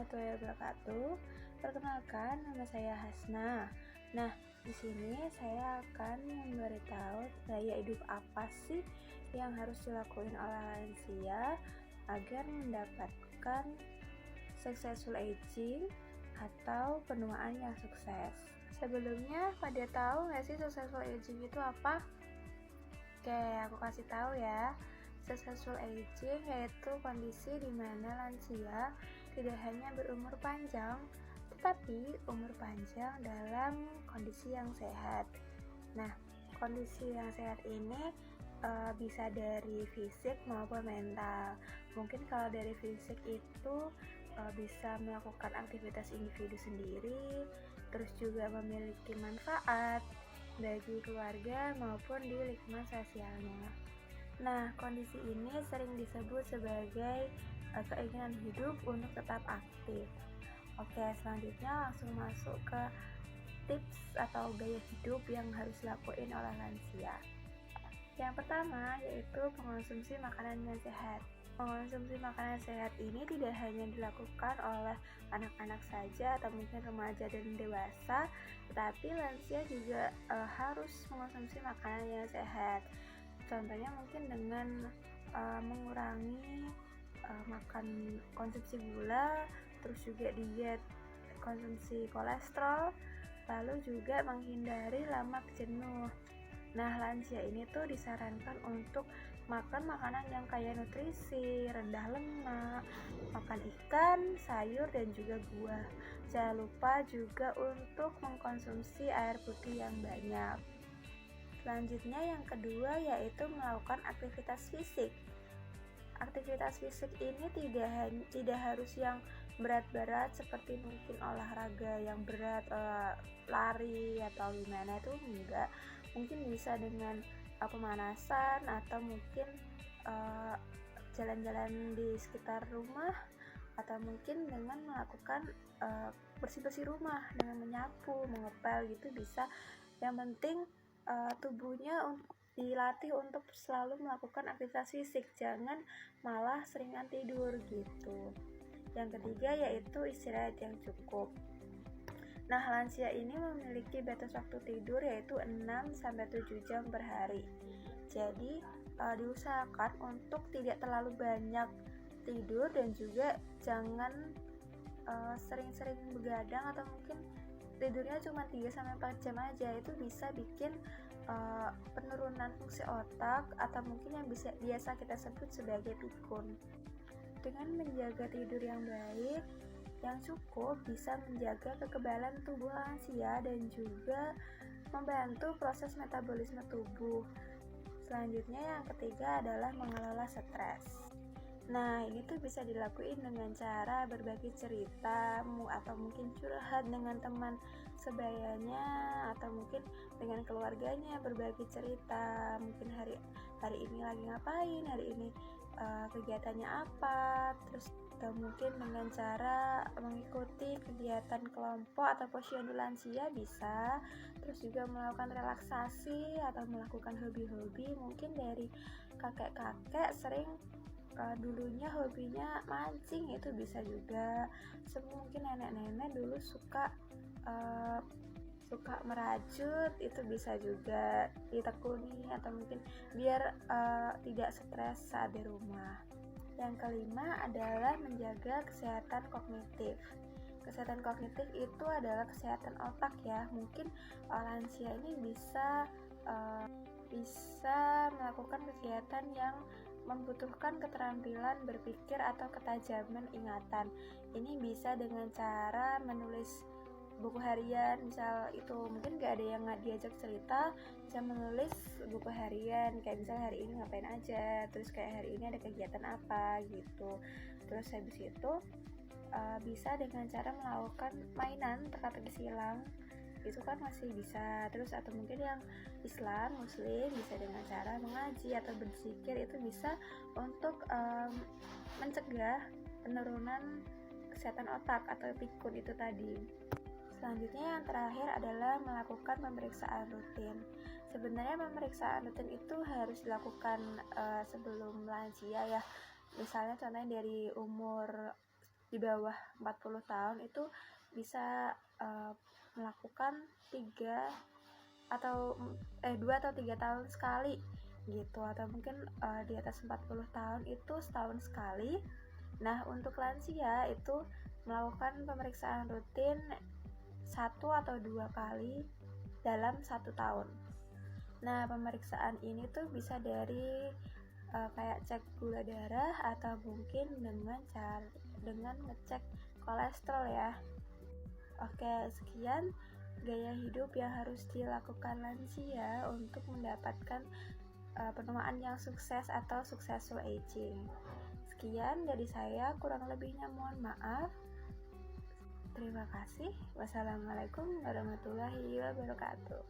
warahmatullahi wabarakatuh. Perkenalkan, nama saya Hasna. Nah, di sini saya akan memberitahu gaya hidup apa sih yang harus dilakuin oleh lansia agar mendapatkan successful aging atau penuaan yang sukses. Sebelumnya, pada tahu nggak sih successful aging itu apa? Oke, aku kasih tahu ya. Successful aging yaitu kondisi di mana lansia tidak hanya berumur panjang, tetapi umur panjang dalam kondisi yang sehat. Nah, kondisi yang sehat ini bisa dari fisik maupun mental. Mungkin kalau dari fisik itu bisa melakukan aktivitas individu sendiri, terus juga memiliki manfaat bagi keluarga maupun di lingkungan sosialnya. Nah, kondisi ini sering disebut sebagai keinginan hidup untuk tetap aktif. Oke, selanjutnya langsung masuk ke tips atau gaya hidup yang harus dilakuin oleh lansia. Yang pertama yaitu mengonsumsi makanan yang sehat. Mengonsumsi makanan sehat ini tidak hanya dilakukan oleh anak-anak saja atau mungkin remaja dan dewasa, tetapi lansia juga harus mengonsumsi makanan yang sehat. Contohnya mungkin dengan mengurangi makan konsumsi gula, terus juga diet konsumsi kolesterol, lalu juga menghindari lemak jenuh. Nah, lansia ini tuh disarankan untuk makan makanan yang kaya nutrisi, rendah lemak, makan ikan, sayur, dan juga buah. Jangan lupa juga untuk mengkonsumsi air putih yang banyak. Selanjutnya yang kedua yaitu melakukan aktivitas fisik. Aktivitas fisik ini tidak harus yang berat-berat seperti mungkin olahraga yang berat, lari atau gimana, itu enggak. Mungkin bisa dengan pemanasan atau mungkin jalan-jalan di sekitar rumah, atau mungkin dengan melakukan bersih-bersih rumah dengan menyapu, mengepel gitu bisa. Yang penting tubuhnya dilatih untuk selalu melakukan aktivitas fisik, jangan malah seringan tidur gitu. Yang ketiga yaitu istirahat yang cukup. Nah, lansia ini memiliki batas waktu tidur yaitu 6-7 jam per hari. Jadi diusahakan untuk tidak terlalu banyak tidur dan juga jangan sering-sering begadang atau mungkin tidurnya cuma 3-4 jam aja. Itu bisa bikin penurunan fungsi otak atau mungkin yang biasa kita sebut sebagai pikun. Dengan menjaga tidur yang baik, yang cukup bisa menjaga kekebalan tubuh lansia dan juga membantu proses metabolisme tubuh. Selanjutnya yang ketiga adalah mengelola stres. Nah, ini tuh bisa dilakuin dengan cara berbagi cerita atau mungkin curhat dengan teman sebayanya atau mungkin dengan keluarganya, berbagi cerita. Mungkin hari ini lagi ngapain, hari ini kegiatannya apa, terus atau mungkin dengan cara mengikuti kegiatan kelompok atau posyandu lansia bisa. Terus juga melakukan relaksasi atau melakukan hobi-hobi. Mungkin dari kakek-kakek sering dulunya hobinya mancing, itu bisa juga. Mungkin nenek-nenek dulu suka merajut, itu bisa juga ditekuni atau mungkin biar tidak stres saat di rumah. Yang kelima adalah menjaga kesehatan kognitif. Kesehatan kognitif itu adalah kesehatan otak ya. Mungkin lansia ini bisa melakukan kegiatan yang membutuhkan keterampilan berpikir atau ketajaman ingatan. Ini bisa dengan cara menulis buku harian, misal itu mungkin gak ada yang diajak cerita, bisa menulis buku harian kayak misal hari ini ngapain aja, terus kayak hari ini ada kegiatan apa gitu. Terus habis itu bisa dengan cara melakukan mainan teka-teki silang, itu kan masih bisa. Terus atau mungkin yang muslim bisa dengan cara mengaji atau berzikir, itu bisa untuk mencegah penurunan kesehatan otak atau pikun itu tadi. Selanjutnya yang terakhir adalah melakukan pemeriksaan rutin. Sebenarnya pemeriksaan rutin itu harus dilakukan sebelum lansia ya. Misalnya contohnya dari umur di bawah 40 tahun itu bisa melakukan 2 atau 3 tahun sekali gitu, atau mungkin di atas 40 tahun itu setahun sekali. Nah, untuk lansia itu melakukan pemeriksaan rutin 1 atau 2 kali dalam 1 tahun. Nah, pemeriksaan ini tuh bisa dari kayak cek gula darah atau mungkin dengan ngecek kolesterol ya. Oke, sekian gaya hidup yang harus dilakukan lansia untuk mendapatkan penuaan yang sukses atau successful aging. Sekian dari saya, kurang lebihnya mohon maaf. Terima kasih. Wassalamualaikum warahmatullahi wabarakatuh.